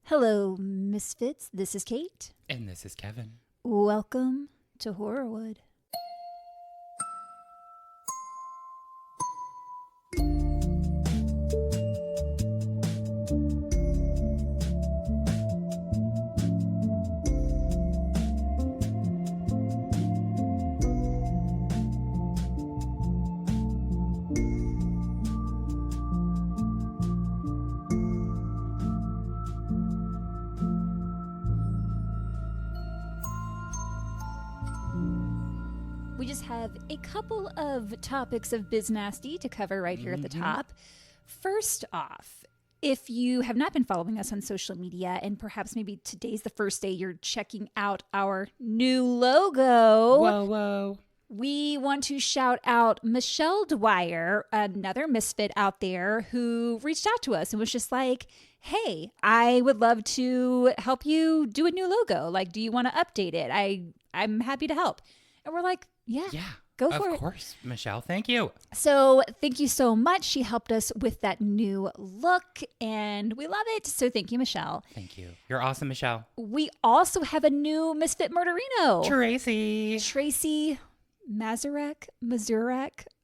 Hello, Misfits. This is Kate. And this is Kevin. Welcome to Horrorwood. We just have a couple of topics of biz nasty to cover right here at the top. First off, if you have not been following us on social media and perhaps maybe today's the first day you're checking out our new logo. Whoa. We want to shout out Michelle Dwyer, another misfit out there who reached out to us and was just like, hey, I would love to help you do a new logo. Like, do you want to update it? I'm happy to help. And we're like, yeah, go for it. Of course, Michelle. Thank you. So thank you so much. She helped us with that new look and we love it. So thank you, Michelle. Thank you. You're awesome, Michelle. We also have a new Misfit Murderino. Tracy Mazurek.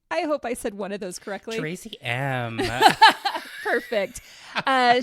I hope I said one of those correctly. Tracy M. Perfect.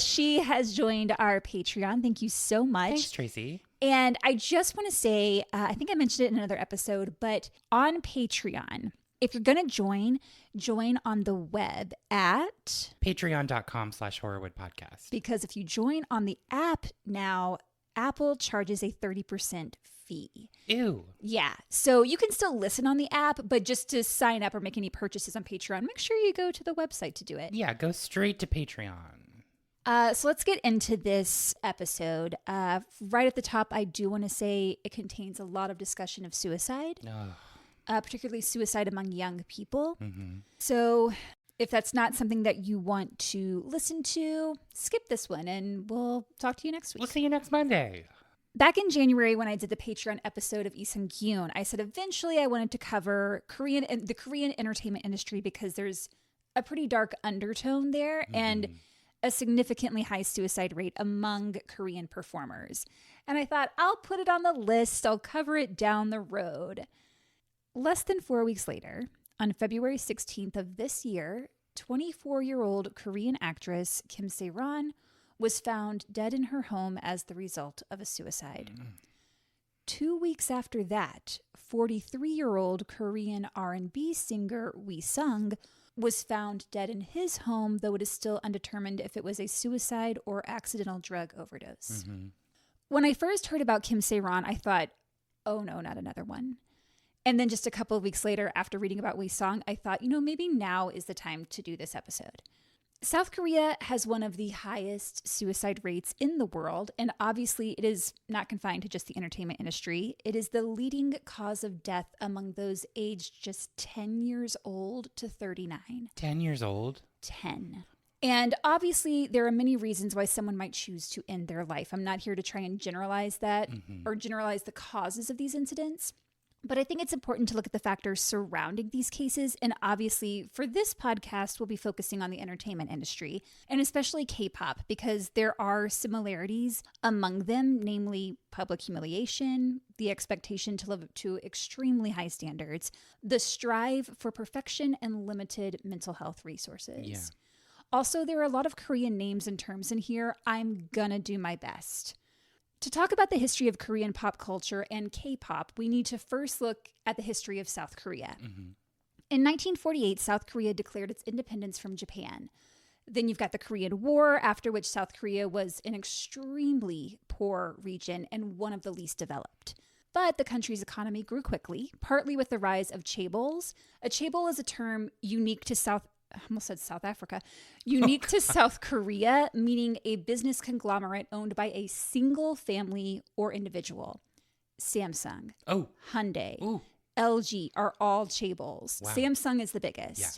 She has joined our Patreon. Thank you so much. Thanks, Tracy. And I just want to say, I think I mentioned it in another episode, but on Patreon, if you're going to join on the web at patreon.com/horrorwoodpodcast. Because if you join on the app now, Apple charges a 30% fee. Ew. Yeah. So you can still listen on the app, but just to sign up or make any purchases on Patreon, make sure you go to the website to do it. Yeah, go straight to Patreon. So let's get into this episode. Right at the top, I do want to say it contains a lot of discussion of suicide, particularly suicide among young people. Mm-hmm. So if that's not something that you want to listen to, skip this one and we'll talk to you next week. We'll see you next Monday. Back in January, when I did the Patreon episode of Iseong-gyun, I said eventually I wanted to cover the Korean entertainment industry because there's a pretty dark undertone there and a significantly high suicide rate among Korean performers. And I thought, I'll put it on the list. I'll cover it down the road. Less than 4 weeks later, on February 16th of this year, 24-year-old Korean actress Kim Se-ran was found dead in her home as the result of a suicide. 2 weeks after that, 43-year-old Korean R&B singer Wi Sung was found dead in his home, though it is still undetermined if it was a suicide or accidental drug overdose. When I first heard about Kim Se-ran, I thought, oh no, not another one. And then just a couple of weeks later, after reading about Wi Sung, I thought, maybe now is the time to do this episode. South Korea has one of the highest suicide rates in the world, and obviously it is not confined to just the entertainment industry. It is the leading cause of death among those aged just 10 years old to 39. 10 years old? 10. And obviously there are many reasons why someone might choose to end their life. I'm not here to try and generalize that or generalize the causes of these incidents. But I think it's important to look at the factors surrounding these cases. And obviously, for this podcast, we'll be focusing on the entertainment industry, and especially K-pop, because there are similarities among them, namely public humiliation, the expectation to live up to extremely high standards, the strive for perfection, and limited mental health resources. Yeah. Also, there are a lot of Korean names and terms in here. I'm gonna do my best. To talk about the history of Korean pop culture and K-pop, we need to first look at the history of South Korea. In 1948, South Korea declared its independence from Japan. Then you've got the Korean War, after which South Korea was an extremely poor region and one of the least developed. But the country's economy grew quickly, partly with the rise of chaebols. A chaebol is a term unique to South Korea, meaning a business conglomerate owned by a single family or individual. Samsung, Hyundai, LG are all chaebols. Wow. Samsung is the biggest. Yeah.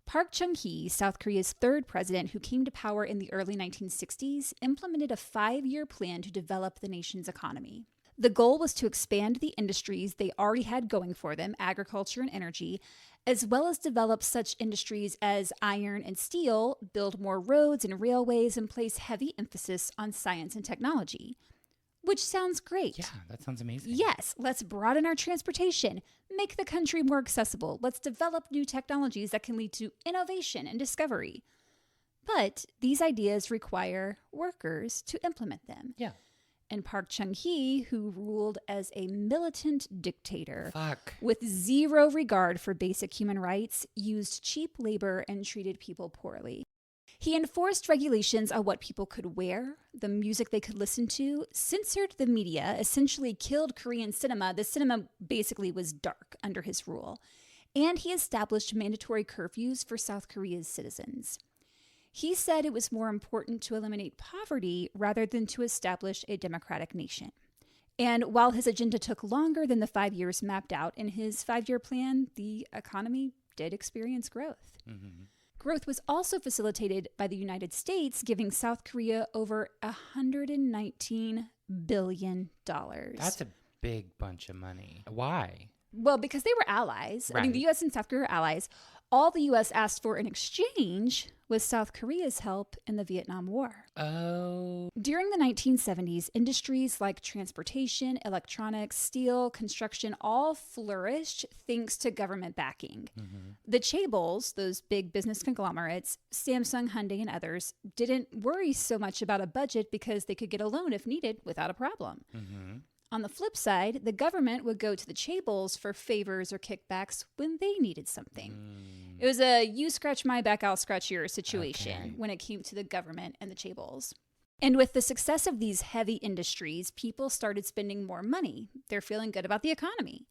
Park Chung-hee, South Korea's third president, who came to power in the early 1960s, implemented a 5-year plan to develop the nation's economy. The goal was to expand the industries they already had going for them, agriculture and energy, as well as develop such industries as iron and steel, build more roads and railways, and place heavy emphasis on science and technology. Which sounds great. Yeah, that sounds amazing. Yes, let's broaden our transportation, make the country more accessible. Let's develop new technologies that can lead to innovation and discovery. But these ideas require workers to implement them. Yeah. And Park Chung-hee, who ruled as a militant dictator Fuck. with zero regard for basic human rights, used cheap labor and treated people poorly. He enforced regulations on what people could wear, the music they could listen to, censored the media, essentially killed Korean cinema. The cinema basically was dark under his rule. And he established mandatory curfews for South Korea's citizens. He said it was more important to eliminate poverty rather than to establish a democratic nation. And while his agenda took longer than the 5 years mapped out in his 5-year plan, the economy did experience growth. Mm-hmm. Growth was also facilitated by the United States, giving South Korea over $119 billion. That's a big bunch of money. Why? Well, because they were allies. I mean, the Right. U.S. and South Korea were allies. All the U.S. asked for in exchange was South Korea's help in the Vietnam War. Oh. During the 1970s, industries like transportation, electronics, steel, construction all flourished thanks to government backing. Mm-hmm. The chaebols, those big business conglomerates, Samsung, Hyundai, and others, didn't worry so much about a budget because they could get a loan if needed without a problem. Mm-hmm. On the flip side, the government would go to the chaebols for favors or kickbacks when they needed something. Mm. It was a you scratch my back, I'll scratch yours situation Okay. when it came to the government and the chaebols. And with the success of these heavy industries, people started spending more money. They're feeling good about the economy.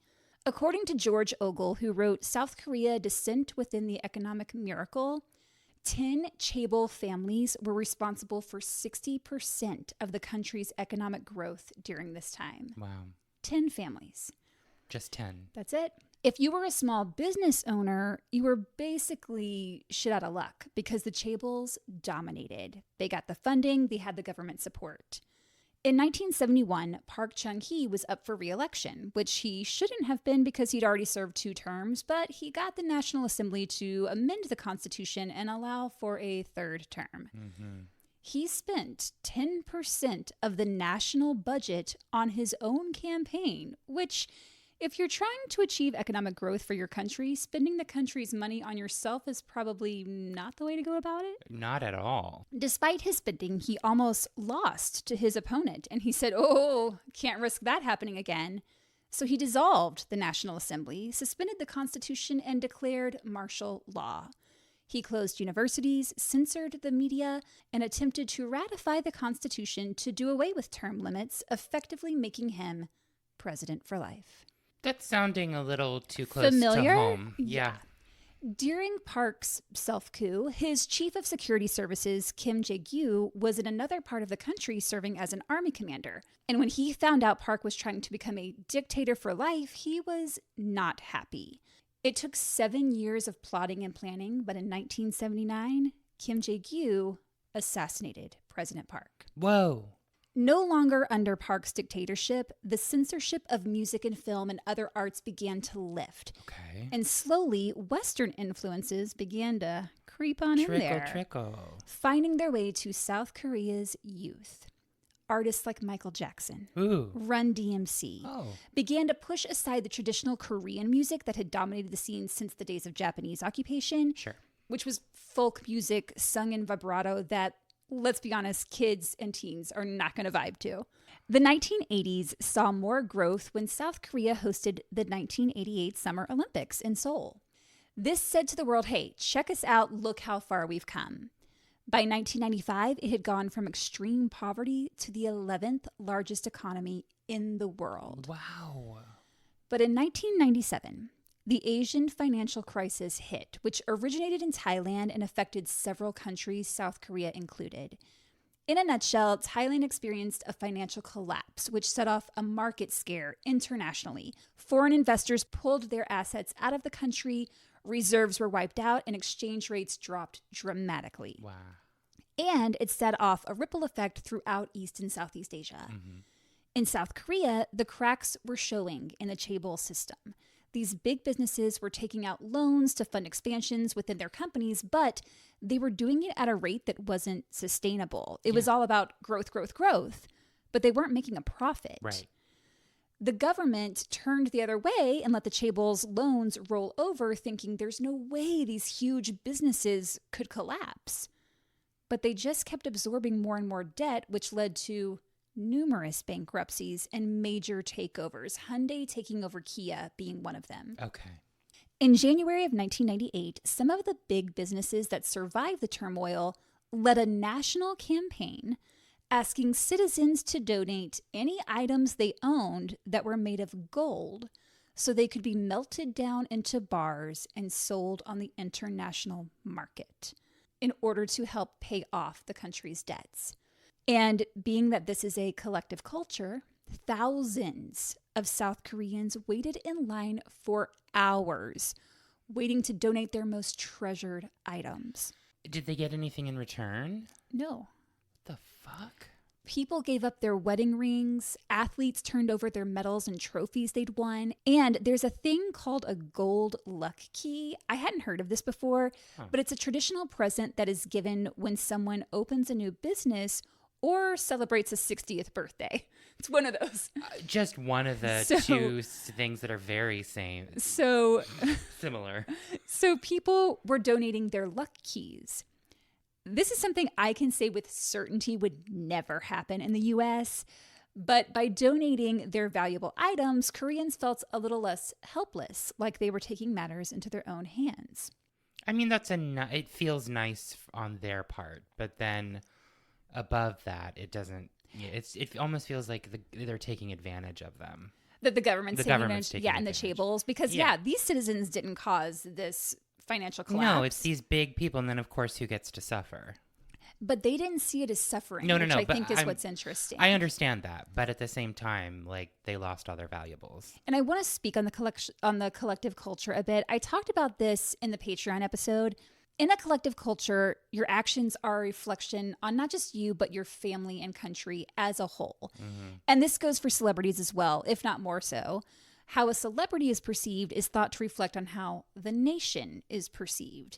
According to George Ogle, who wrote South Korea: Descent Within the Economic Miracle, 10 chaebol families were responsible for 60% of the country's economic growth during this time. Wow. 10 families. Just 10. That's it. If you were a small business owner, you were basically shit out of luck because the chaebols dominated. They got the funding, they had the government support. In 1971, Park Chung-hee was up for re-election, which he shouldn't have been because he'd already served 2 terms, but he got the National Assembly to amend the Constitution and allow for a 3rd term. Mm-hmm. He spent 10% of the national budget on his own campaign, which, if you're trying to achieve economic growth for your country, spending the country's money on yourself is probably not the way to go about it. Not at all. Despite his spending, he almost lost to his opponent, and he said, "Oh, can't risk that happening again." So he dissolved the National Assembly, suspended the Constitution, and declared martial law. He closed universities, censored the media, and attempted to ratify the Constitution to do away with term limits, effectively making him president for life. That's sounding a little too close Familiar? to home. Yeah. During Park's self-coup, his chief of security services, Kim Jae-gyu, was in another part of the country serving as an army commander. And when he found out Park was trying to become a dictator for life, he was not happy. It took 7 years of plotting and planning, but in 1979, Kim Jae-gyu assassinated President Park. Whoa. No longer under Park's dictatorship, the censorship of music and film and other arts began to lift. Okay. And slowly, Western influences began to creep on in there, Trickle. finding their way to South Korea's youth. Artists like Michael Jackson, Ooh. Run DMC, Oh. began to push aside the traditional Korean music that had dominated the scene since the days of Japanese occupation, Sure. which was folk music sung in vibrato that, let's be honest, kids and teens are not going to vibe to. The 1980s saw more growth when South Korea hosted the 1988 Summer Olympics in Seoul. This said to the world, hey, check us out, look how far we've come. By 1995, it had gone from extreme poverty to the 11th largest economy in the world. Wow. But in 1997, the Asian financial crisis hit, which originated in Thailand and affected several countries, South Korea included. In a nutshell, Thailand experienced a financial collapse, which set off a market scare internationally. Foreign investors pulled their assets out of the country, reserves were wiped out, and exchange rates dropped dramatically. Wow. And it set off a ripple effect throughout East and Southeast Asia. Mm-hmm. In South Korea, the cracks were showing in the chaebol system. These big businesses were taking out loans to fund expansions within their companies, but they were doing it at a rate that wasn't sustainable. It was all about growth, but they weren't making a profit. Right. The government turned the other way and let the chaebol's loans roll over, thinking there's no way these huge businesses could collapse. But they just kept absorbing more and more debt, which led to numerous bankruptcies and major takeovers, Hyundai taking over Kia being one of them. Okay. In January of 1998, some of the big businesses that survived the turmoil led a national campaign asking citizens to donate any items they owned that were made of gold so they could be melted down into bars and sold on the international market in order to help pay off the country's debts. And being that this is a collective culture, thousands of South Koreans waited in line for hours, waiting to donate their most treasured items. Did they get anything in return? No. The fuck? People gave up their wedding rings, athletes turned over their medals and trophies they'd won, and there's a thing called a gold luck key. I hadn't heard of this before, but it's a traditional present that is given when someone opens a new business or celebrates a 60th birthday. It's one of those. Just one of the two things that are very similar. So people were donating their luck keys. This is something I can say with certainty would never happen in the U.S., but by donating their valuable items, Koreans felt a little less helpless, like they were taking matters into their own hands. I mean, it feels nice on their part, but then above that, it doesn't. It almost feels like they're taking advantage of them. That the government's taking advantage, taking and the chaebols, because these citizens didn't cause this financial collapse. No, it's these big people, and then of course, who gets to suffer? But they didn't see it as suffering, which I think is what's interesting. I understand that, but at the same time, like, they lost all their valuables. And I want to speak on the collective culture a bit. I talked about this in the Patreon episode. In a collective culture, your actions are a reflection on not just you, but your family and country as a whole. Mm-hmm. And this goes for celebrities as well, if not more so. How a celebrity is perceived is thought to reflect on how the nation is perceived.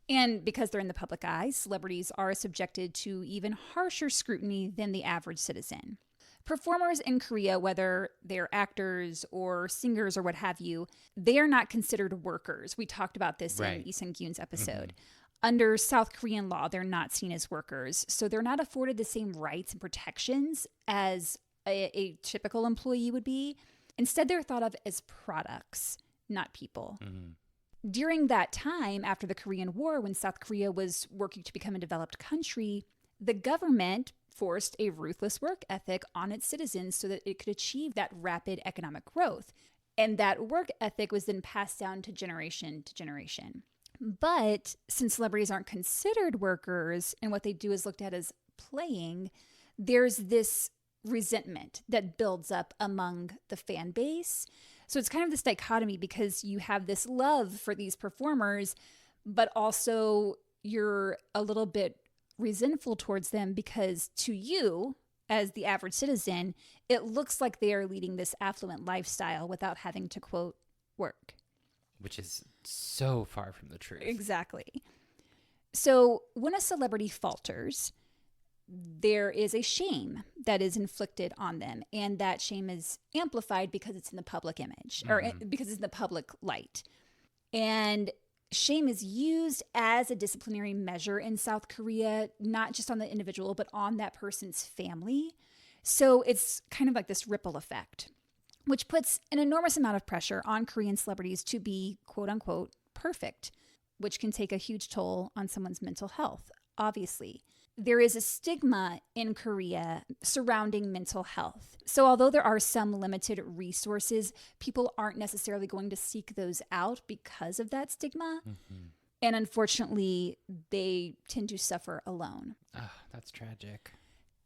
And because they're in the public eye, celebrities are subjected to even harsher scrutiny than the average citizen. Performers in Korea, whether they're actors or singers or what have you, they are not considered workers. We talked about this in Lee Sung-gyun's episode. Mm-hmm. Under South Korean law, they're not seen as workers. So they're not afforded the same rights and protections as a typical employee would be. Instead, they're thought of as products, not people. Mm-hmm. During that time, after the Korean War, when South Korea was working to become a developed country, the government forced a ruthless work ethic on its citizens so that it could achieve that rapid economic growth. And that work ethic was then passed down to generation. But since celebrities aren't considered workers and what they do is looked at as playing, there's this resentment that builds up among the fan base. So it's kind of this dichotomy because you have this love for these performers, but also you're a little bit resentful towards them because to you, as the average citizen, it looks like they are leading this affluent lifestyle without having to, quote, work. Which is so far from the truth. Exactly. So when a celebrity falters, there is a shame that is inflicted on them. And that shame is amplified because it's in the public image or because it's in the public light. And shame is used as a disciplinary measure in South Korea, not just on the individual, but on that person's family. So it's kind of like this ripple effect, which puts an enormous amount of pressure on Korean celebrities to be, quote unquote, perfect, which can take a huge toll on someone's mental health, obviously. There is a stigma in Korea surrounding mental health. So although there are some limited resources, people aren't necessarily going to seek those out because of that stigma. Mm-hmm. And unfortunately, they tend to suffer alone. Oh, that's tragic.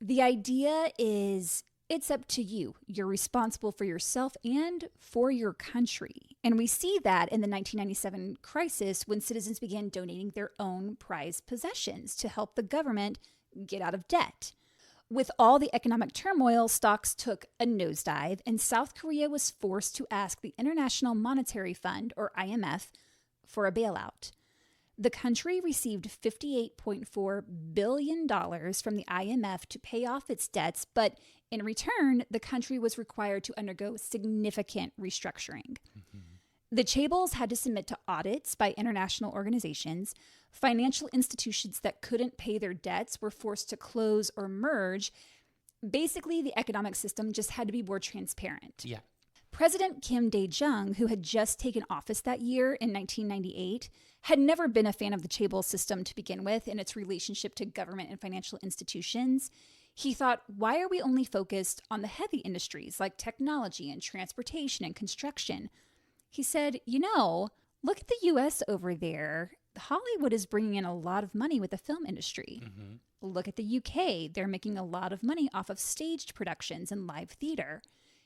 The idea is it's up to you. You're responsible for yourself and for your country. And we see that in the 1997 crisis when citizens began donating their own prized possessions to help the government get out of debt. With all the economic turmoil, stocks took a nosedive, and South Korea was forced to ask the International Monetary Fund, or IMF, for a bailout. The country received $58.4 billion from the IMF to pay off its debts, but in return, the country was required to undergo significant restructuring. The chaebols had to submit to audits by international organizations. Financial institutions that couldn't pay their debts were forced to close or merge. Basically, the economic system just had to be more transparent. Yeah. President Kim Dae-jung, who had just taken office that year in 1998, had never been a fan of the chaebol system to begin with and its relationship to government and financial institutions. He thought, why are we only focused on the heavy industries like technology and transportation and construction? He said, look at the U.S. over there. Hollywood is bringing in a lot of money with the film industry. Look at the U.K. They're making a lot of money off of staged productions and live theater.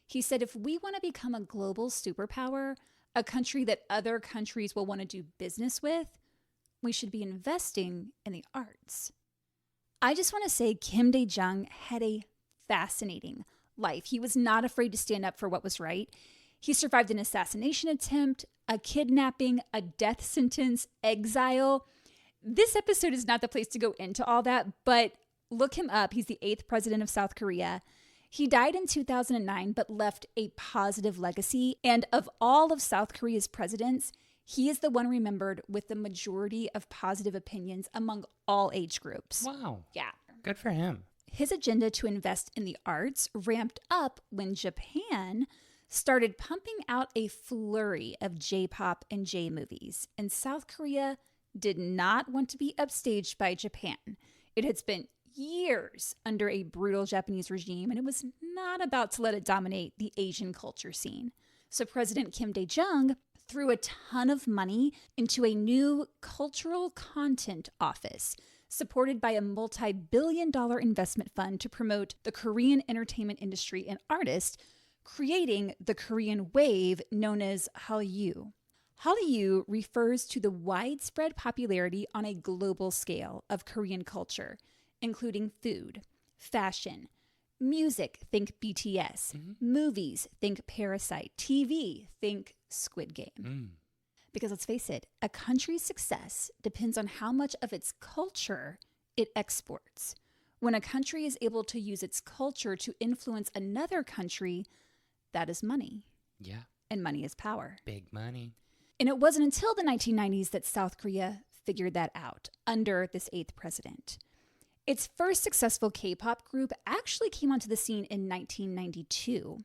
He said, if we want to become a global superpower, a country that other countries will want to do business with, we should be investing in the arts. I just want to say Kim Dae-jung had a fascinating life. He was not afraid to stand up for what was right. He survived an assassination attempt, a kidnapping, a death sentence, exile. This episode is not the place to go into all that, but look him up. He's the 8th president of South Korea. He died in 2009, but left a positive legacy. And of all of South Korea's presidents, he is the one remembered with the majority of positive opinions among all age groups. Wow. Yeah. Good for him. His agenda to invest in the arts ramped up when Japan started pumping out a flurry of J-pop and J-movies. And South Korea did not want to be upstaged by Japan. It had spent years under a brutal Japanese regime, and it was not about to let it dominate the Asian culture scene. So President Kim Dae-jung threw a ton of money into a new cultural content office, supported by a multi-billion-dollar investment fund to promote the Korean entertainment industry and artists, creating the Korean wave known as Hallyu. Hallyu refers to the widespread popularity on a global scale of Korean culture, including food, fashion, music, think BTS, movies, think Parasite, TV, think Squid Game. Because let's face it, a country's success depends on how much of its culture it exports. When a country is able to use its culture to influence another country, that is money. Yeah. And money is power. Big money. And it wasn't until the 1990s that South Korea figured that out under this 8th president. Its first successful K-pop group actually came onto the scene in 1992.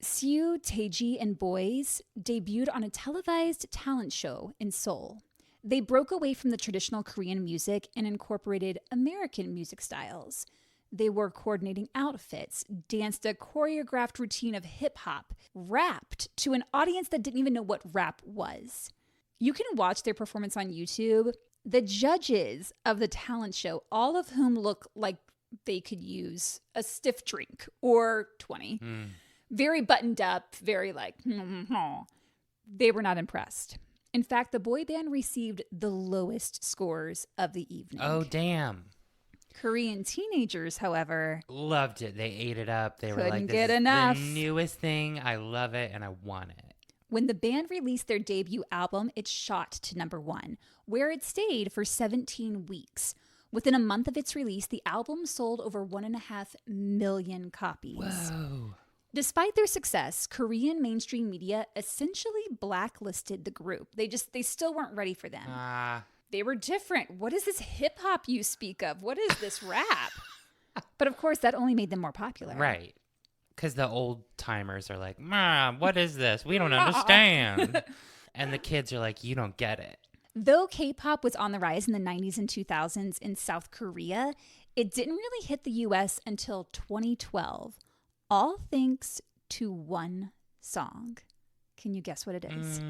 Seo Taiji and Boys debuted on a televised talent show in Seoul. They broke away from the traditional Korean music and incorporated American music styles. They wore coordinating outfits, danced a choreographed routine of hip-hop, rapped to an audience that didn't even know what rap was. You can watch their performance on YouTube. The judges of the talent show, all of whom look like they could use a stiff drink or 20. Very buttoned up, very like, they were not impressed. In fact, the boy band received the lowest scores of the evening. Oh, damn. Korean teenagers, however, loved it. They ate it up. They were like, couldn't this get is enough. the newest thing. I love it and I want it. When the band released their debut album, it shot to #1, where it stayed for 17 weeks. Within a month of its release, the album sold over 1.5 million copies. Whoa. Despite their success, Korean mainstream media essentially blacklisted the group. They still weren't ready for them. They were different. What is this hip hop you speak of? What is this rap? But of course, that only made them more popular. Right. Because the old timers are like, Mom, what is this? We don't understand. And the kids are like, you don't get it. Though K-pop was on the rise in the 90s and 2000s in South Korea, it didn't really hit the U.S. until 2012. All thanks to one song. Can you guess what it is?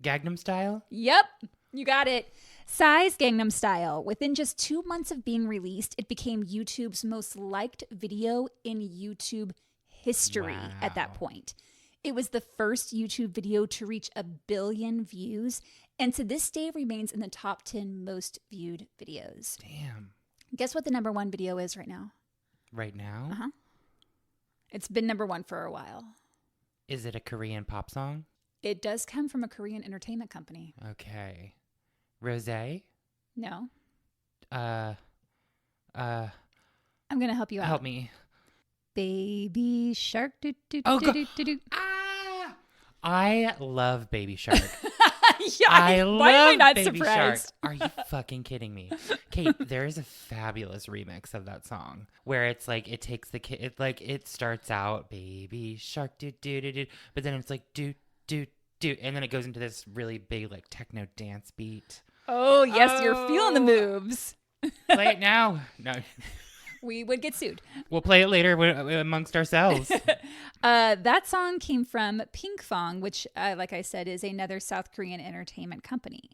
Gangnam Style? Yep, you got it. Psy's Gangnam Style. Within just 2 months of being released, it became YouTube's most liked video in YouTube history at that point. It was the first YouTube video to reach 1 billion views, and to this day remains in the top 10 most viewed videos. Damn. Guess what the number one video is right now? Right now? Uh-huh. It's been number one for a while. Is it a Korean pop song? It does come from a Korean entertainment company. Okay. Rosé? No. I'm going to help you out. Help me. Baby Shark. Do, do, Oh, do, do, do, do. Ah! I love Baby Shark. Yeah, why am I not Baby surprised? Shark. Are you fucking kidding me? Kate, there is a fabulous remix of that song where it's like it takes the kid, it starts out Baby Shark, do do do do, but then it's like do do do, and then it goes into this really big like techno dance beat. Oh, yes, you're feeling the moves. Play it now. No. We would get sued. We'll play it later amongst ourselves. That song came from Pinkfong, which, like I said, is another South Korean entertainment company.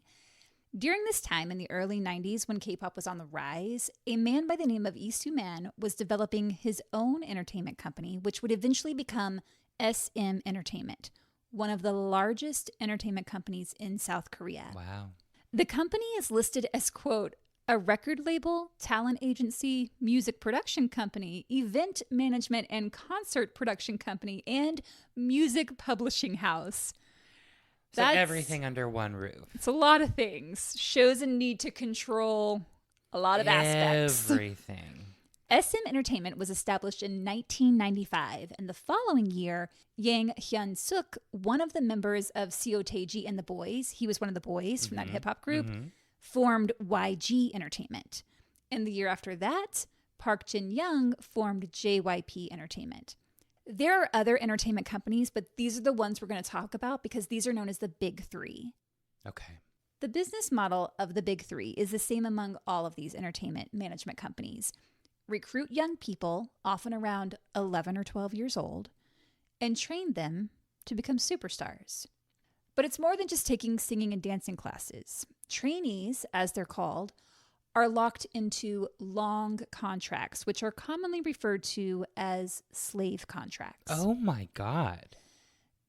During this time in the early 90s, when K-pop was on the rise, a man by the name of Lee Soo-man was developing his own entertainment company, which would eventually become SM Entertainment, one of the largest entertainment companies in South Korea. Wow. The company is listed as, quote, a record label, talent agency, music production company, event management and concert production company, and music publishing house. So everything under one roof. It's a lot of things. Shows a need to control a lot of aspects. Everything. SM Entertainment was established in 1995, and the following year, Yang Hyun-suk, one of the members of COTG and the Boys, he was one of the boys from that hip-hop group, formed YG Entertainment. And the year after that, Park Jin-young formed JYP Entertainment. There are other entertainment companies, but these are the ones we're going to talk about because these are known as the Big Three. Okay. The business model of the Big Three is the same among all of these entertainment management companies. Recruit young people, often around 11 or 12 years old, and train them to become superstars. But it's more than just taking singing and dancing classes. Trainees, as they're called, are locked into long contracts, which are commonly referred to as slave contracts. Oh my God.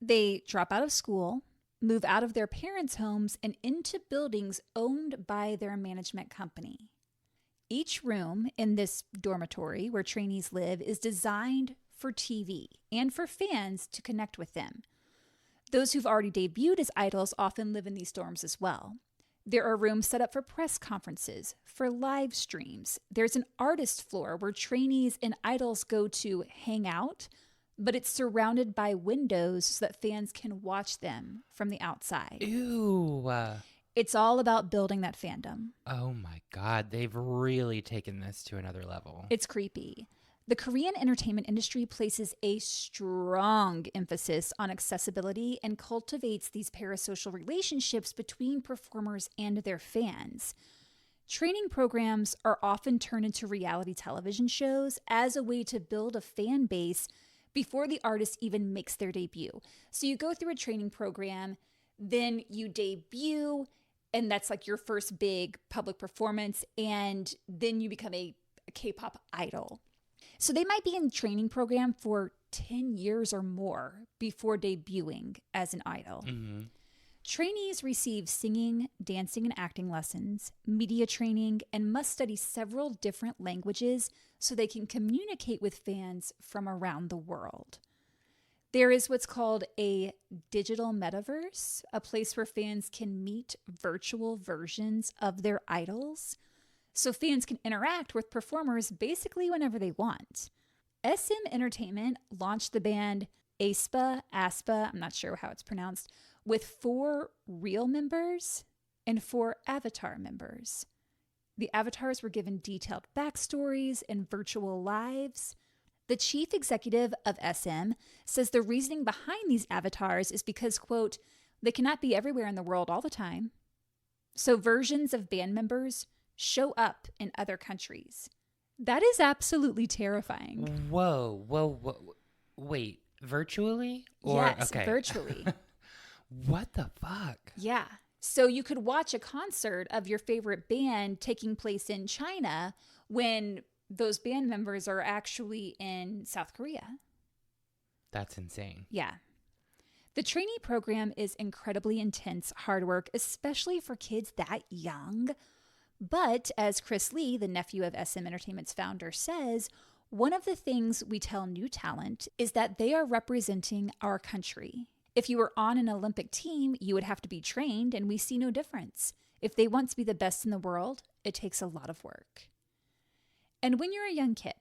They drop out of school, move out of their parents' homes, and into buildings owned by their management company. Each room in this dormitory where trainees live is designed for TV and for fans to connect with them. Those who've already debuted as idols often live in these dorms as well. There are rooms set up for press conferences, for live streams. There's an artist floor where trainees and idols go to hang out, but it's surrounded by windows so that fans can watch them from the outside. Ew. It's all about building that fandom. Oh my God. They've really taken this to another level. It's creepy. The Korean entertainment industry places a strong emphasis on accessibility and cultivates these parasocial relationships between performers and their fans. Training programs are often turned into reality television shows as a way to build a fan base before the artist even makes their debut. So you go through a training program, then you debut, and that's like your first big public performance, and then you become a K-pop idol. So they might be in training program for 10 years or more before debuting as an idol. Mm-hmm. Trainees receive singing, dancing, and acting lessons, media training, and must study several different languages so they can communicate with fans from around the world. There is what's called a digital metaverse, a place where fans can meet virtual versions of their idols, so fans can interact with performers basically whenever they want. SM Entertainment launched the band aespa, I'm not sure how it's pronounced, with 4 real members and 4 avatar members. The avatars were given detailed backstories and virtual lives. The chief executive of SM says the reasoning behind these avatars is because, quote, they cannot be everywhere in the world all the time. So versions of band members show up in other countries. That is absolutely terrifying. Whoa. Wait, virtually? Yes, virtually. What the fuck? Yeah. So you could watch a concert of your favorite band taking place in China when those band members are actually in South Korea. That's insane. Yeah. The trainee program is incredibly intense, hard work, especially for kids that young. But as Chris Lee, the nephew of SM Entertainment's founder, says, one of the things we tell new talent is that they are representing our country. If you were on an Olympic team, you would have to be trained, and we see no difference. If they want to be the best in the world, it takes a lot of work. And when you're a young kid,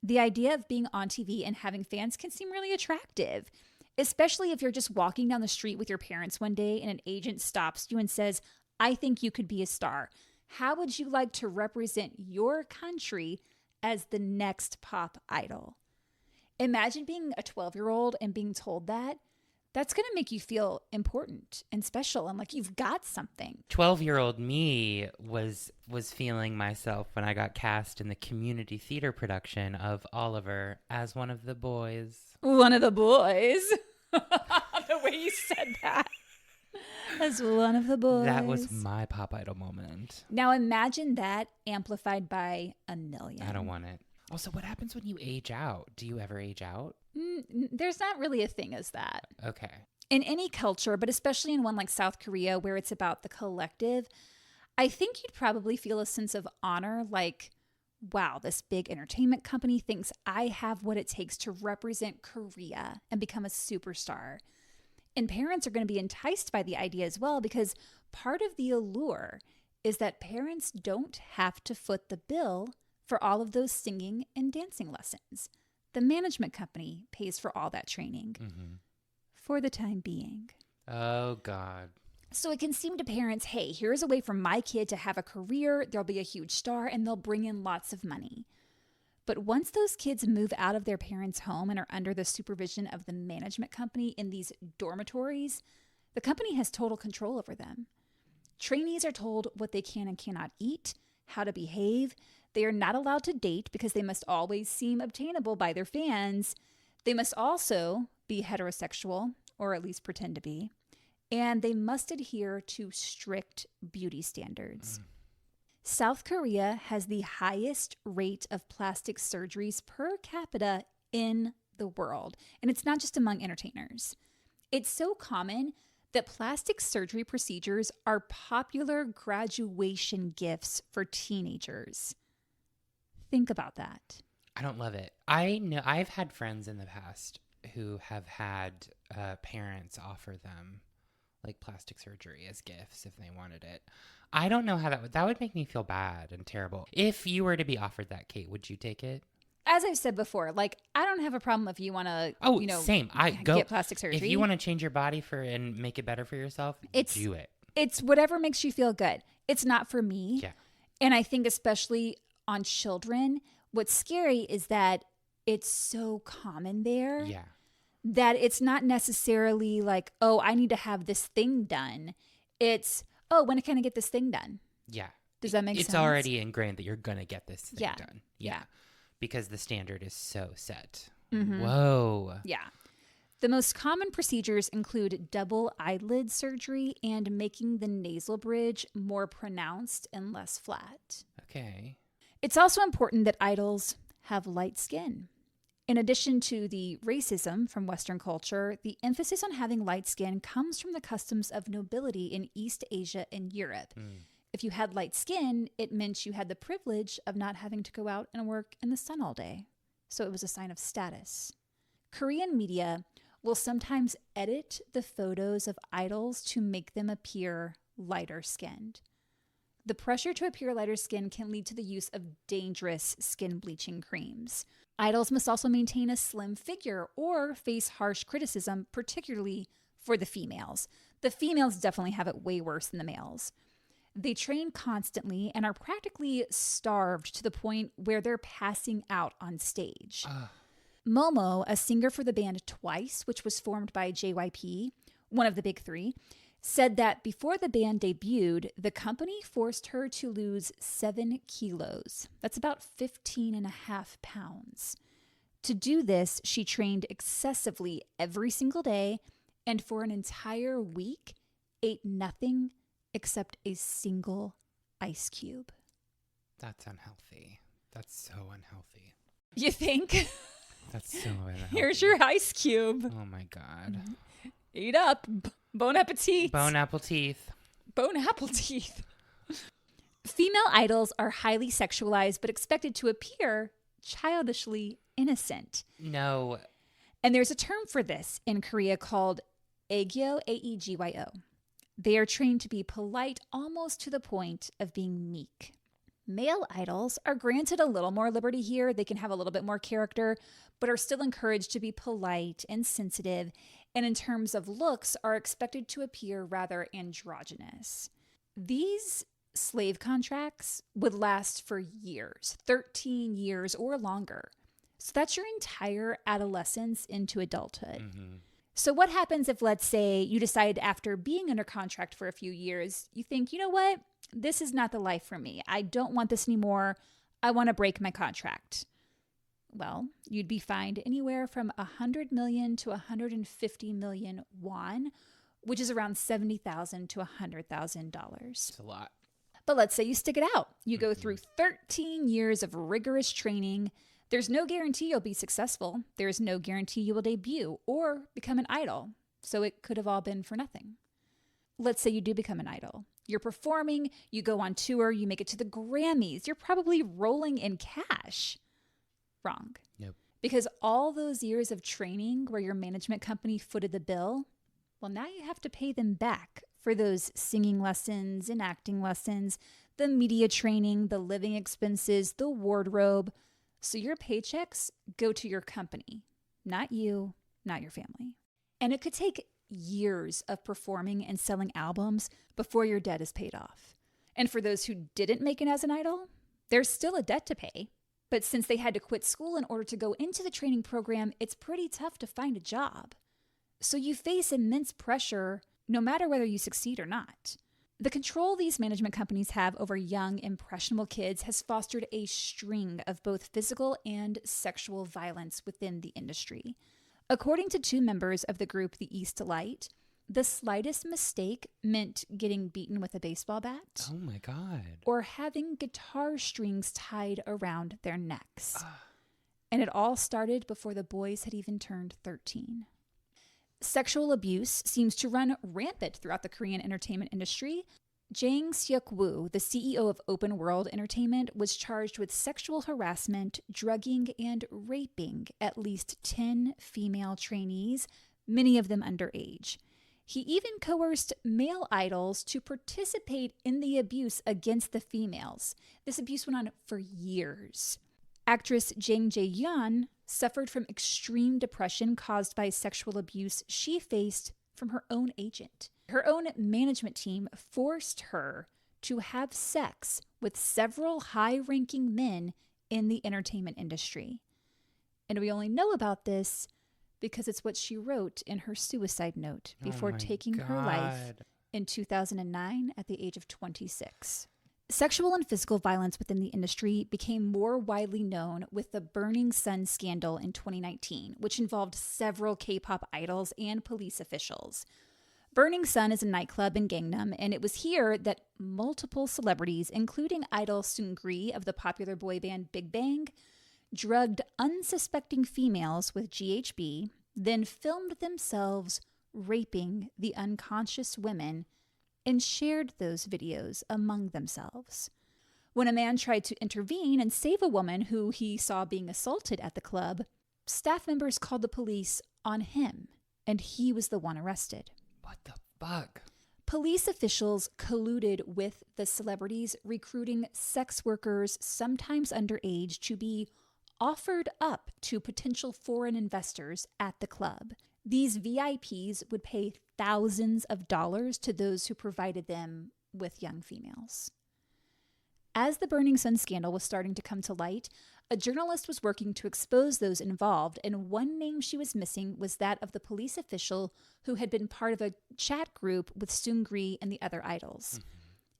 the idea of being on TV and having fans can seem really attractive, especially if you're just walking down the street with your parents one day and an agent stops you and says, I think you could be a star. How would you like to represent your country as the next pop idol? Imagine being a 12-year-old and being told that. That's going to make you feel important and special and like you've got something. 12-year-old me was feeling myself when I got cast in the community theater production of Oliver as one of the boys. One of the boys. The way you said that. As one of the boys. That was my pop idol moment. Now imagine that amplified by a million. I don't want it. Also, what happens when you age out? Do you ever age out? There's not really a thing as that. Okay. In any culture, but especially in one like South Korea where it's about the collective, I think you'd probably feel a sense of honor like, wow, this big entertainment company thinks I have what it takes to represent Korea and become a superstar. And parents are going to be enticed by the idea as well because part of the allure is that parents don't have to foot the bill for all of those singing and dancing lessons. The management company pays for all that training for the time being. Oh, God. So it can seem to parents, hey, here's a way for my kid to have a career, there'll be a huge star, and they'll bring in lots of money. But once those kids move out of their parents' home and are under the supervision of the management company in these dormitories, the company has total control over them. Trainees are told what they can and cannot eat, how to behave. They are not allowed to date because they must always seem obtainable by their fans. They must also be heterosexual, or at least pretend to be. And they must adhere to strict beauty standards. South Korea has the highest rate of plastic surgeries per capita in the world. And it's not just among entertainers. It's so common that plastic surgery procedures are popular graduation gifts for teenagers. Think about that. I don't love it. I know I've had friends in the past who have had parents offer them like plastic surgery as gifts if they wanted it. I don't know how that would make me feel bad and terrible. If you were to be offered that, Kate, would you take it? As I've said before, like I don't have a problem if you want to, same. Get plastic surgery. If you want to change your body and make it better for yourself, do it. It's whatever makes you feel good. It's not for me. Yeah. And I think especially on children, what's scary is that it's so common there. Yeah. That it's not necessarily like, oh, I need to have this thing done. It's, oh, when can I get this thing done? Yeah. Does that make sense? It's already ingrained that you're going to get this thing done. Yeah. Because the standard is so set. Mm-hmm. Whoa. Yeah. The most common procedures include double eyelid surgery and making the nasal bridge more pronounced and less flat. Okay. It's also important that idols have light skin. In addition to the racism from Western culture, the emphasis on having light skin comes from the customs of nobility in East Asia and Europe. If you had light skin, it meant you had the privilege of not having to go out and work in the sun all day. So it was a sign of status. Korean media will sometimes edit the photos of idols to make them appear lighter skinned. The pressure to appear lighter skinned can lead to the use of dangerous skin bleaching creams. Idols must also maintain a slim figure or face harsh criticism, particularly for the females. The females definitely have it way worse than the males. They train constantly and are practically starved to the point where they're passing out on stage. Momo, a singer for the band Twice, which was formed by JYP, one of the big three, said that before the band debuted, the company forced her to lose 7 kilos. That's about 15.5 pounds. To do this, she trained excessively every single day and for an entire week ate nothing except a single ice cube. That's unhealthy. That's so unhealthy. You think? That's so unhealthy. Here's your ice cube. Oh my God. Eat up. Bon appetit. Bone apple teeth. Bone apple teeth. Female idols are highly sexualized but expected to appear childishly innocent. No. And there's a term for this in Korea called aegyo, A-E-G-Y-O. They are trained to be polite almost to the point of being meek. Male idols are granted a little more liberty here. They can have a little bit more character, but are still encouraged to be polite and sensitive, and in terms of looks are expected to appear rather androgynous. These slave contracts would last for years, 13 years or longer. So that's your entire adolescence into adulthood. Mm-hmm. So what happens if, let's say, you decide after being under contract for a few years, you think, you know what, this is not the life for me. I don't want this anymore. I want to break my contract. Well, you'd be fined anywhere from 100 million to 150 million won, which is around $70,000 to $100,000. It's a lot. But let's say you stick it out. You go through 13 years of rigorous training. There's no guarantee you'll be successful. There's no guarantee you will debut or become an idol. So it could have all been for nothing. Let's say you do become an idol. You're performing, you go on tour, you make it to the Grammys. You're probably rolling in cash. Wrong. Yep. Because all those years of training where your management company footed the bill, well, now you have to pay them back for those singing lessons and acting lessons, the media training, the living expenses, the wardrobe. So your paychecks go to your company, not you, not your family. And it could take years of performing and selling albums before your debt is paid off. And for those who didn't make it as an idol, there's still a debt to pay. But since they had to quit school in order to go into the training program, it's pretty tough to find a job. So you face immense pressure no matter whether you succeed or not. The control these management companies have over young, impressionable kids has fostered a string of both physical and sexual violence within the industry. According to two members of the group The East Light, the slightest mistake meant getting beaten with a baseball bat. Oh my God. Or having guitar strings tied around their necks. And it all started before the boys had even turned 13. Sexual abuse seems to run rampant throughout the Korean entertainment industry. Jang Seok-woo, the CEO of Open World Entertainment, was charged with sexual harassment, drugging, and raping at least 10 female trainees, many of them underage. He even coerced male idols to participate in the abuse against the females. This abuse went on for years. Actress Jang Jae-yeon suffered from extreme depression caused by sexual abuse she faced from her own agent. Her own management team forced her to have sex with several high-ranking men in the entertainment industry. And we only know about this because it's what she wrote in her suicide note before taking her life in 2009 at the age of 26. Sexual and physical violence within the industry became more widely known with the Burning Sun scandal in 2019, which involved several K-pop idols and police officials. Burning Sun is a nightclub in Gangnam, and it was here that multiple celebrities, including idol Seungri of the popular boy band Big Bang, drugged unsuspecting females with GHB, then filmed themselves raping the unconscious women and shared those videos among themselves. When a man tried to intervene and save a woman who he saw being assaulted at the club, staff members called the police on him, and he was the one arrested. What the fuck? Police officials colluded with the celebrities, recruiting sex workers, sometimes underage, to be offered up to potential foreign investors at the club. These VIPs would pay thousands of dollars to those who provided them with young females. As the Burning Sun scandal was starting to come to light, a journalist was working to expose those involved, and one name she was missing was that of the police official who had been part of a chat group with Seungri and the other idols.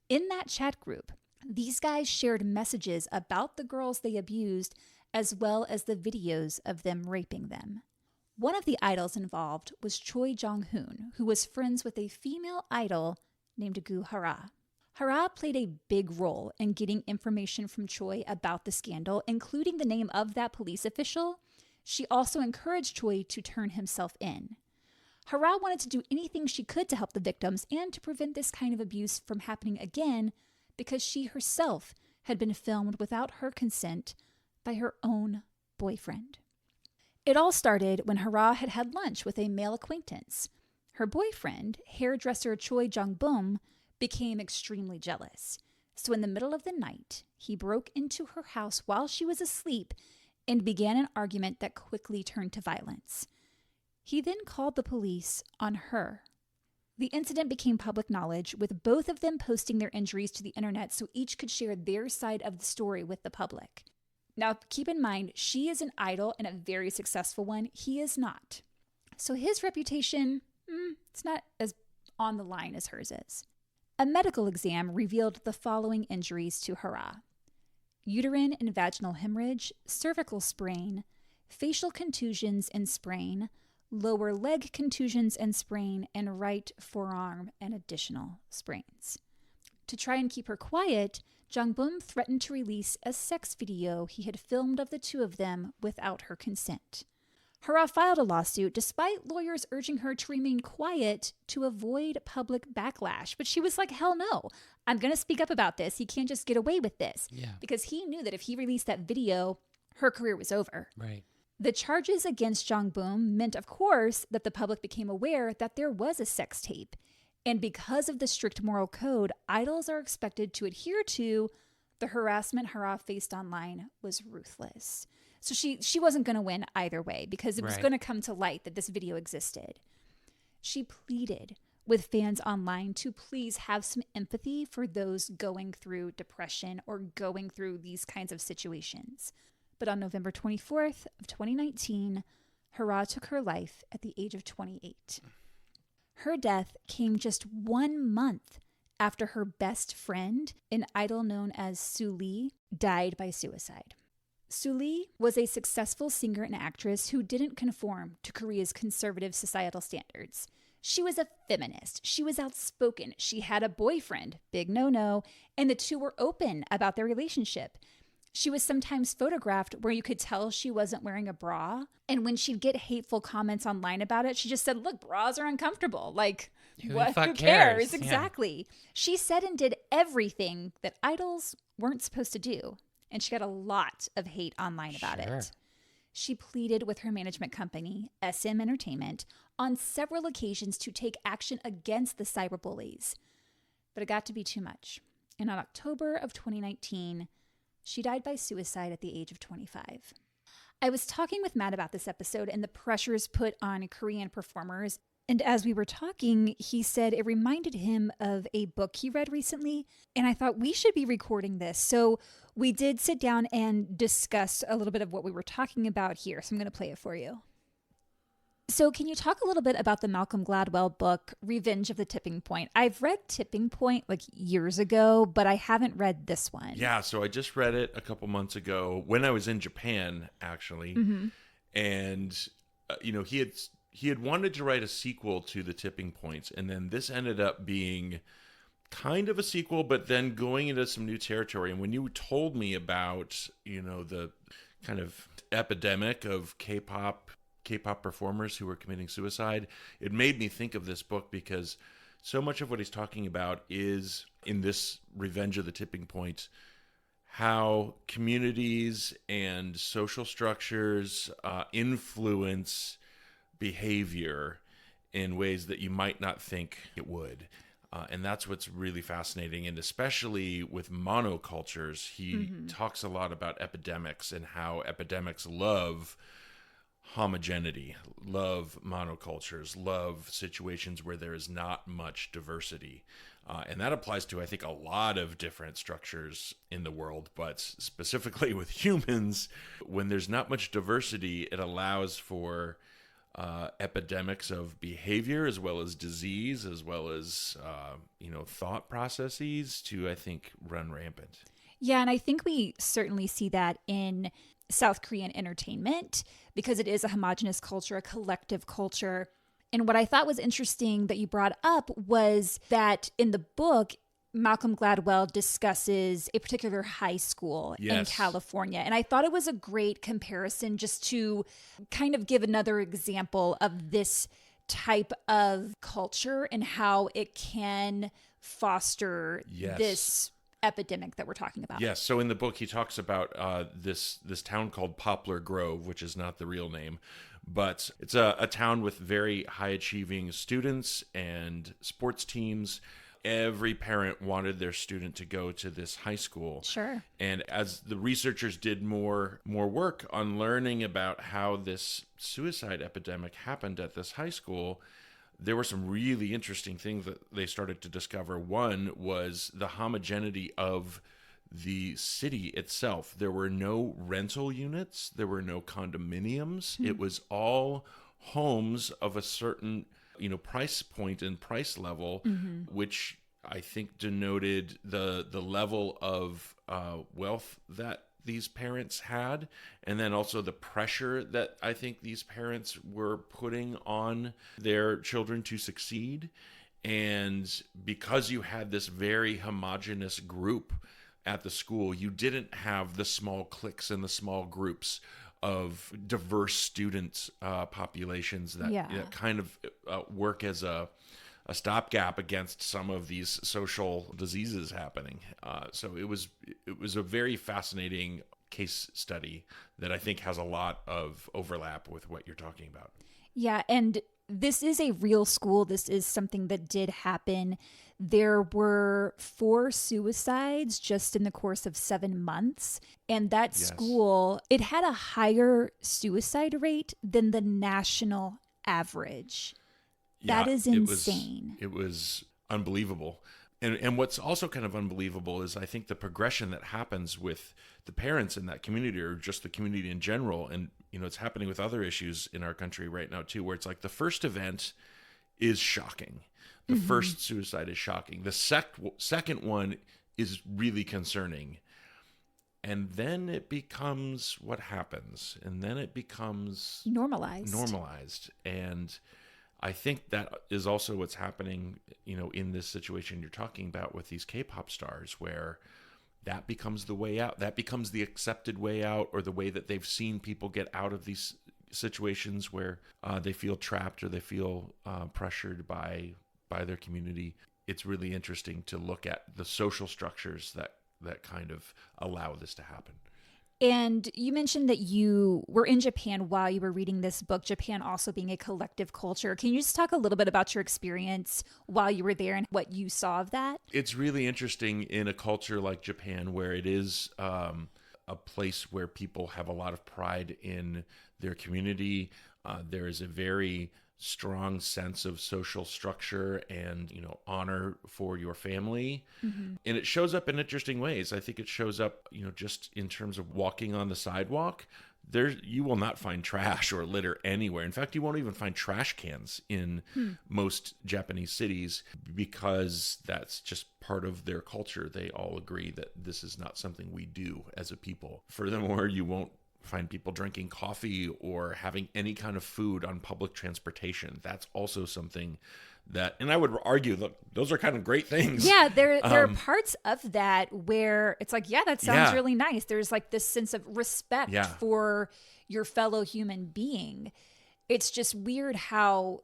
In that chat group, these guys shared messages about the girls they abused, as well as the videos of them raping them. One of the idols involved was Choi Jong-hoon, who was friends with a female idol named Gu Hara. Hara played a big role in getting information from Choi about the scandal, including the name of that police official. She also encouraged Choi to turn himself in. Hara wanted to do anything she could to help the victims and to prevent this kind of abuse from happening again, because she herself had been filmed without her consent by her own boyfriend. It all started when Hara had had lunch with a male acquaintance. Her boyfriend, hairdresser Choi Jong-bum, became extremely jealous. So in the middle of the night, he broke into her house while she was asleep and began an argument that quickly turned to violence. He then called the police on her. The incident became public knowledge, with both of them posting their injuries to the internet so each could share their side of the story with the public. Now, keep in mind, she is an idol and a very successful one. He is not. So his reputation, it's not as on the line as hers is. A medical exam revealed the following injuries to Hara: uterine and vaginal hemorrhage, cervical sprain, facial contusions and sprain, lower leg contusions and sprain, and right forearm and additional sprains. To try and keep her quiet, Jong-bum threatened to release a sex video he had filmed of the two of them without her consent. Hara filed a lawsuit despite lawyers urging her to remain quiet to avoid public backlash. But she was like, hell no, I'm going to speak up about this. He can't just get away with this. Yeah. Because he knew that if he released that video, her career was over. Right. The charges against Jong-bum meant, of course, that the public became aware that there was a sex tape. And because of the strict moral code idols are expected to adhere to, the harassment Hara faced online was ruthless. So she wasn't going to win either way because it was going to come to light that this video existed. She pleaded with fans online to please have some empathy for those going through depression or going through these kinds of situations. But on November 24th of 2019, Hara took her life at the age of 28. Her death came just 1 month after her best friend, an idol known as Soo Lee, died by suicide. Soo Lee was a successful singer and actress who didn't conform to Korea's conservative societal standards. She was a feminist. She was outspoken. She had a boyfriend, big no-no, and the two were open about their relationship. She was sometimes photographed where you could tell she wasn't wearing a bra. And when she'd get hateful comments online about it, she just said, look, bras are uncomfortable. Like, who cares? Exactly. Yeah. She said and did everything that idols weren't supposed to do. And she got a lot of hate online about it. She pleaded with her management company, SM Entertainment, on several occasions to take action against the cyberbullies. But it got to be too much. And on October of 2019, she died by suicide at the age of 25. I was talking with Matt about this episode and the pressures put on Korean performers. And as we were talking, he said it reminded him of a book he read recently. And I thought we should be recording this. So we did sit down and discuss a little bit of what we were talking about here. So I'm going to play it for you. So can you talk a little bit about the Malcolm Gladwell book, Revenge of the Tipping Point? I've read Tipping Point like years ago, but I haven't read this one. Yeah, so I just read it a couple months ago when I was in Japan, actually. Mm-hmm. And, he had wanted to write a sequel to The Tipping Points, and then this ended up being kind of a sequel, but then going into some new territory. And when you told me about, the kind of epidemic of K-pop performers who were committing suicide, it made me think of this book because so much of what he's talking about is in this Revenge of the Tipping Point, how communities and social structures influence behavior in ways that you might not think it would. And that's what's really fascinating. And especially with monocultures, he talks a lot about epidemics and how epidemics love homogeneity, love monocultures, love situations where there is not much diversity. And that applies to, I think, a lot of different structures in the world, but specifically with humans, when there's not much diversity, it allows for epidemics of behavior as well as disease, as well as, thought processes to, I think, run rampant. Yeah, and I think we certainly see that in South Korean entertainment because it is a homogenous culture, a collective culture. And what I thought was interesting that you brought up was that in the book, Malcolm Gladwell discusses a particular high school in California. And I thought it was a great comparison just to kind of give another example of this type of culture and how it can foster this epidemic that we're talking about. Yes. So in the book, he talks about this town called Poplar Grove, which is not the real name, but it's a town with very high achieving students and sports teams. Every parent wanted their student to go to this high school. Sure. And as the researchers did more work on learning about how this suicide epidemic happened at this high school, there were some really interesting things that they started to discover. One was the homogeneity of the city itself. There were no rental units. There were no condominiums. It was all homes of a certain price point and price level, which I think denoted the level of wealth that these parents had, and then also the pressure that I think these parents were putting on their children to succeed. And because you had this very homogenous group at the school, you didn't have the small cliques and the small groups of diverse student populations that kind of work as a stopgap against some of these social diseases happening. So it was a very fascinating case study that I think has a lot of overlap with what you're talking about. Yeah, and this is a real school. This is something that did happen. There were 4 suicides just in the course of 7 months. And that school, it had a higher suicide rate than the national average. That is insane. It was unbelievable. And what's also kind of unbelievable is I think the progression that happens with the parents in that community, or just the community in general. And, it's happening with other issues in our country right now too, where it's like the first event is shocking. The first suicide is shocking. The second one is really concerning. And then it becomes what happens. And then it becomes normalized. And I think that is also what's happening, in this situation you're talking about with these K-pop stars, where that becomes the way out. That becomes the accepted way out, or the way that they've seen people get out of these situations where they feel trapped or they feel pressured by their community. It's really interesting to look at the social structures that kind of allow this to happen. And you mentioned that you were in Japan while you were reading this book, Japan also being a collective culture. Can you just talk a little bit about your experience while you were there and what you saw of that? It's really interesting in a culture like Japan, where it is a place where people have a lot of pride in their community. There is a very strong sense of social structure and honor for your family, and it shows up in interesting ways. I think it shows up just in terms of walking on the sidewalk. You will not find trash or litter anywhere. In fact, you won't even find trash cans in most Japanese cities, because that's just part of their culture. They all agree that this is not something we do as a people. Furthermore, you won't find people drinking coffee or having any kind of food on public transportation. That's also something that, and I would argue, look, those are kind of great things. Yeah, there are parts of that where it's like, that sounds really nice. There's like this sense of respect for your fellow human being. It's just weird how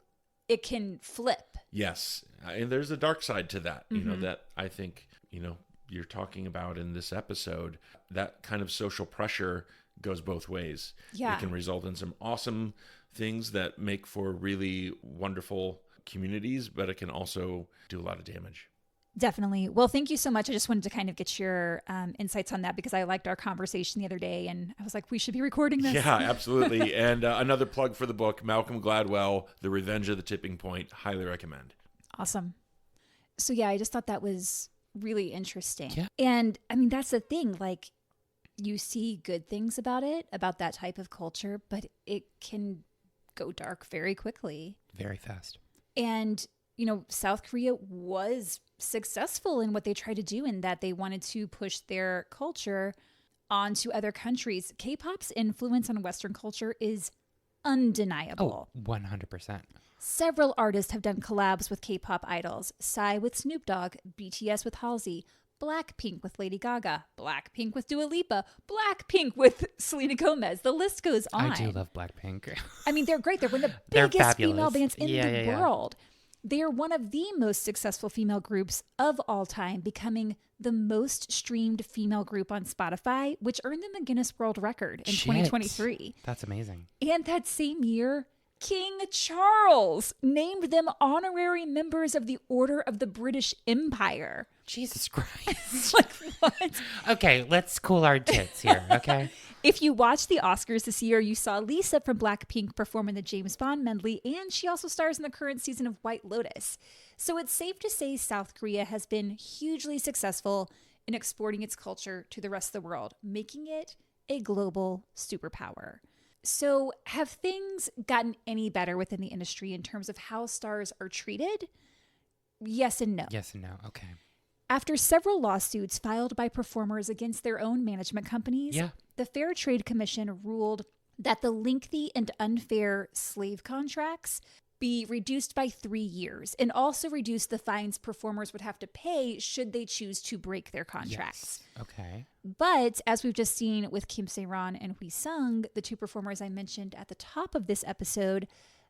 it can flip. Yes, and there's a dark side to that, that I think, you're talking about in this episode. That kind of social pressure goes both ways. Yeah. It can result in some awesome things that make for really wonderful communities, but it can also do a lot of damage. Definitely. Well, thank you so much. I just wanted to kind of get your insights on that, because I liked our conversation the other day and I was like, we should be recording this. Yeah, absolutely. And another plug for the book, Malcolm Gladwell, The Revenge of the Tipping Point. Highly recommend. Awesome. So I just thought that was really interesting. Yeah. And I mean, that's the thing, like, you see good things about that type of culture, but it can go dark very quickly. Very fast. And, South Korea was successful in what they tried to do, in that they wanted to push their culture onto other countries. K-pop's influence on Western culture is undeniable. Oh, 100%. Several artists have done collabs with K-pop idols. Psy with Snoop Dogg, BTS with Halsey, Blackpink with Lady Gaga, Blackpink with Dua Lipa, Blackpink with Selena Gomez. The list goes on. I do love Blackpink. I mean, they're great. They're one of the They're biggest fabulous. female bands in the world. They are one of the most successful female groups of all time, becoming the most streamed female group on Spotify, which earned them a Guinness World Record in 2023. That's amazing. And that same year, King Charles named them honorary members of the Order of the British Empire. Jesus Christ. Like, what? Okay, let's cool our tits here, okay? If you watched the Oscars this year, you saw Lisa from Blackpink perform in the James Bond medley, and she also stars in the current season of White Lotus. So it's safe to say South Korea has been hugely successful in exporting its culture to the rest of the world, making it a global superpower. So have things gotten any better within the industry in terms of how stars are treated? Yes and no. Yes and no. Okay. After several lawsuits filed by performers against their own management companies, the Fair Trade Commission ruled that the lengthy and unfair slave contracts be reduced by 3 years and also reduce the fines performers would have to pay should they choose to break their contracts. Yes. Okay. But as we've just seen with Kim Se-ran and Hui Sung, the two performers I mentioned at the top of this episode,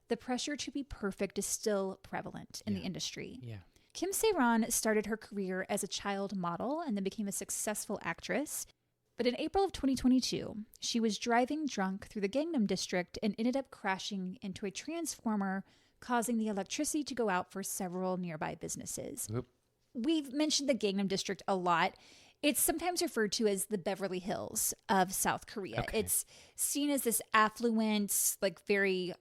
the pressure to be perfect is still prevalent in the industry. Yeah. Kim Se-ran started her career as a child model and then became a successful actress. But in April of 2022, she was driving drunk through the Gangnam district and ended up crashing into a transformer, causing the electricity to go out for several nearby businesses. Oop. We've mentioned the Gangnam district a lot. It's sometimes referred to as the Beverly Hills of South Korea. Okay. It's seen as this affluent, like very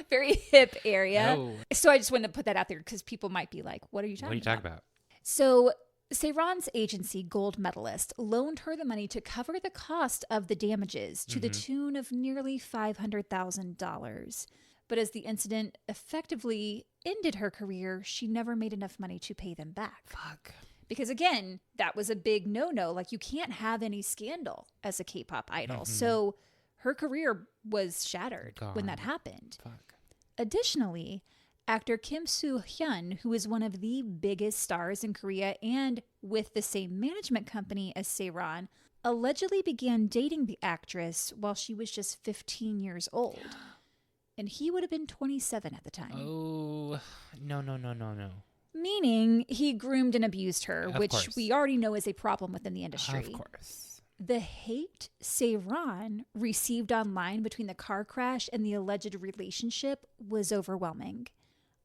very hip area. Oh. So I just wanted to put that out there because people might be like, what are you talking about? What are you talking about? So Se-ran's agency, Gold Medalist, loaned her the money to cover the cost of the damages to the tune of nearly $500,000. But as the incident effectively ended her career, she never made enough money to pay them back. Fuck. Because again, that was a big no-no. Like, you can't have any scandal as a K-pop idol. So her career was shattered when that happened. Fuck. Additionally, actor Kim Soo-hyun, who is one of the biggest stars in Korea and with the same management company as Se-ran, allegedly began dating the actress while she was just 15 years old. And he would have been 27 at the time. Oh, no. Meaning he groomed and abused her, Of which course. we already know is a problem within the industry. Of course. The hate Se-ran received online between the car crash and the alleged relationship was overwhelming.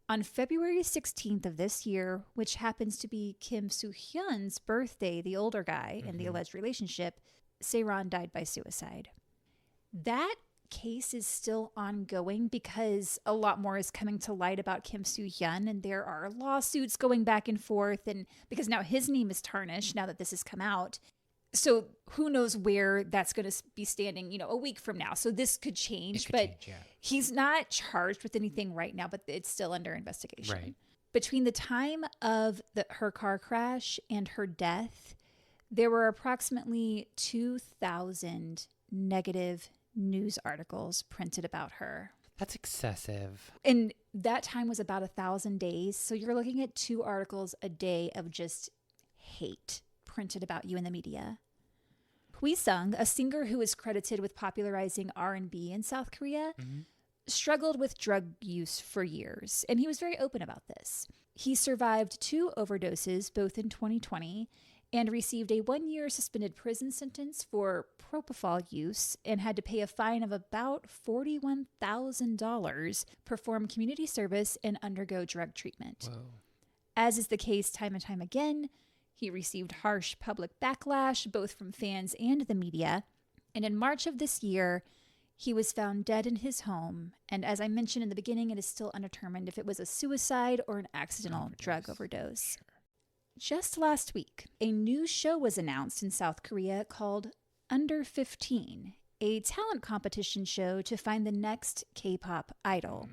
On February 16th of this year, which happens to be Kim Soo-hyun's birthday, the older guy in the alleged relationship, Se-ran died by suicide. That case is still ongoing because a lot more is coming to light about Kim Soo-hyun, and there are lawsuits going back and forth, and because now his name is tarnished now that this has come out. So who knows where that's going to be standing, a week from now. So this could change, he's not charged with anything right now, but it's still under investigation. Right. Between the time of her car crash and her death, there were approximately 2,000 negative news articles printed about her. That's excessive. And that time was about 1,000 days. So you're looking at 2 articles a day of just hate printed about you in the media. Hui Sung, a singer who is credited with popularizing R&B in South Korea, struggled with drug use for years, and he was very open about this. He survived 2 overdoses, both in 2020, and received a 1-year suspended prison sentence for propofol use and had to pay a fine of about $41,000, perform community service, and undergo drug treatment. Whoa. As is the case time and time again, he received harsh public backlash, both from fans and the media. And in March of this year, he was found dead in his home. And as I mentioned in the beginning, it is still undetermined if it was a suicide or an accidental drug overdose. Sure. Just last week, a new show was announced in South Korea called Under 15, a talent competition show to find the next K-pop idol.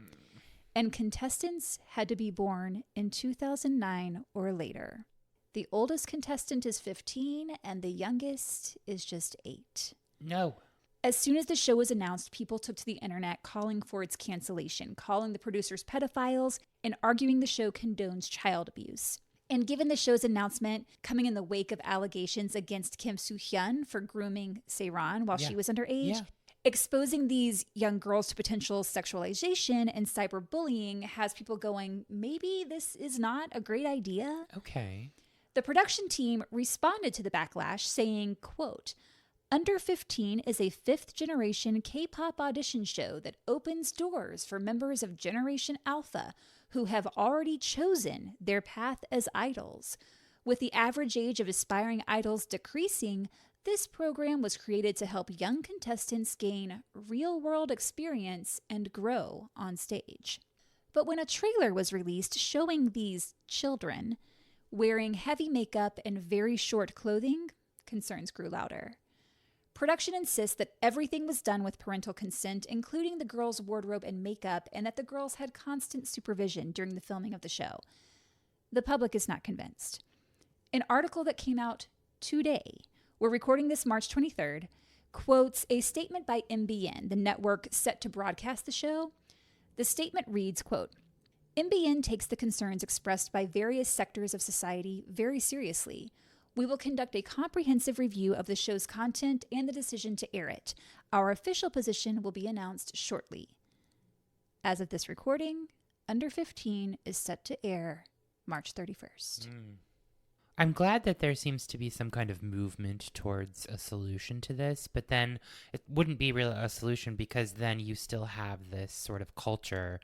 And contestants had to be born in 2009 or later. The oldest contestant is 15 and the youngest is just 8. No. As soon as the show was announced, people took to the internet calling for its cancellation, calling the producers pedophiles, and arguing the show condones child abuse. And given the show's announcement coming in the wake of allegations against Kim Soo-hyun for grooming Se-ran while she was underage, exposing these young girls to potential sexualization and cyberbullying has people going, maybe this is not a great idea. Okay. The production team responded to the backlash saying, quote, Under 15 is a fifth-generation K-pop audition show that opens doors for members of Generation Alpha who have already chosen their path as idols. With the average age of aspiring idols decreasing, this program was created to help young contestants gain real-world experience and grow on stage. But when a trailer was released showing these children wearing heavy makeup and very short clothing, concerns grew louder. Production insists that everything was done with parental consent, including the girls' wardrobe and makeup, and that the girls had constant supervision during the filming of the show. The public is not convinced. An article that came out today, we're recording this March 23rd, quotes a statement by MBN, the network set to broadcast the show. The statement reads, quote, MBN takes the concerns expressed by various sectors of society very seriously. We will conduct a comprehensive review of the show's content and the decision to air it. Our official position will be announced shortly. As of this recording, Under 15 is set to air March 31st. I'm glad that there seems to be some kind of movement towards a solution to this, but then it wouldn't be really a solution because then you still have this sort of culture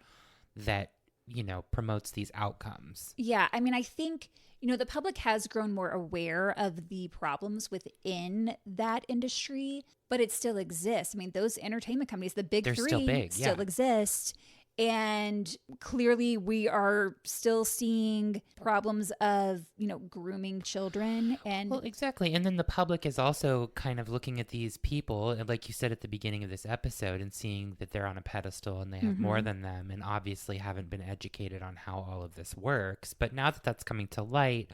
that, you know, promotes these outcomes. Yeah, I mean, I think, you know, the public has grown more aware of the problems within that industry, but it still exists. I mean, those entertainment companies, the big They're three, still big, still yeah. exist. And clearly we are still seeing problems of, you know, grooming children. And Well, exactly. And then the public is also kind of looking at these people, and like you said at the beginning of this episode, and seeing that they're on a pedestal and they have more than them, and obviously haven't been educated on how all of this works. But now that that's coming to light,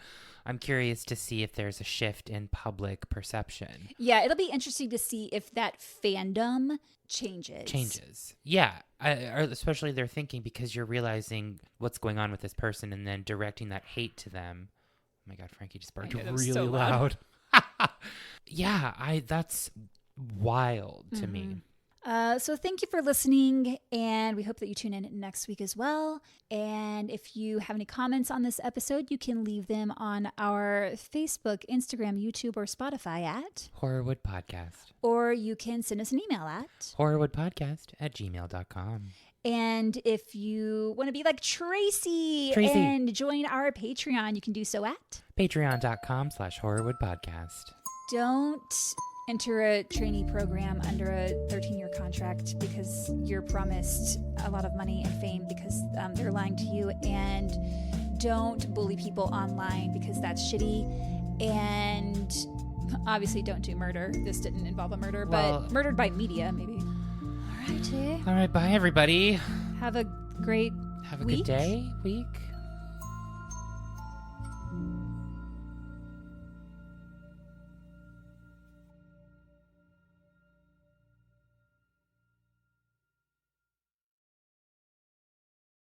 I'm curious to see if there's a shift in public perception. yeah, it'll be interesting to see if that fandom changes. Yeah. Or especially they're thinking, because you're realizing what's going on with this person and then directing that hate to them. Oh my God, Frankie just barked know, that was really so loud. Yeah, that's wild to me. So thank you for listening, and we hope that you tune in next week as well. And if you have any comments on this episode, you can leave them on our Facebook, Instagram, YouTube, or Spotify at Horrorwood Podcast. or you can send us an email at horrorwoodpodcast@gmail.com. And if you want to be like Tracy and join our Patreon, you can do so at patreon.com/horrorwoodpodcast. Don't enter a trainee program under a 13-year contract because you're promised a lot of money and fame because they're lying to you. And don't bully people online because that's shitty. And obviously don't do murder. This didn't involve a murder, but murdered by media, maybe. All righty. All right, bye, everybody. Have a great Have a week. good day, week.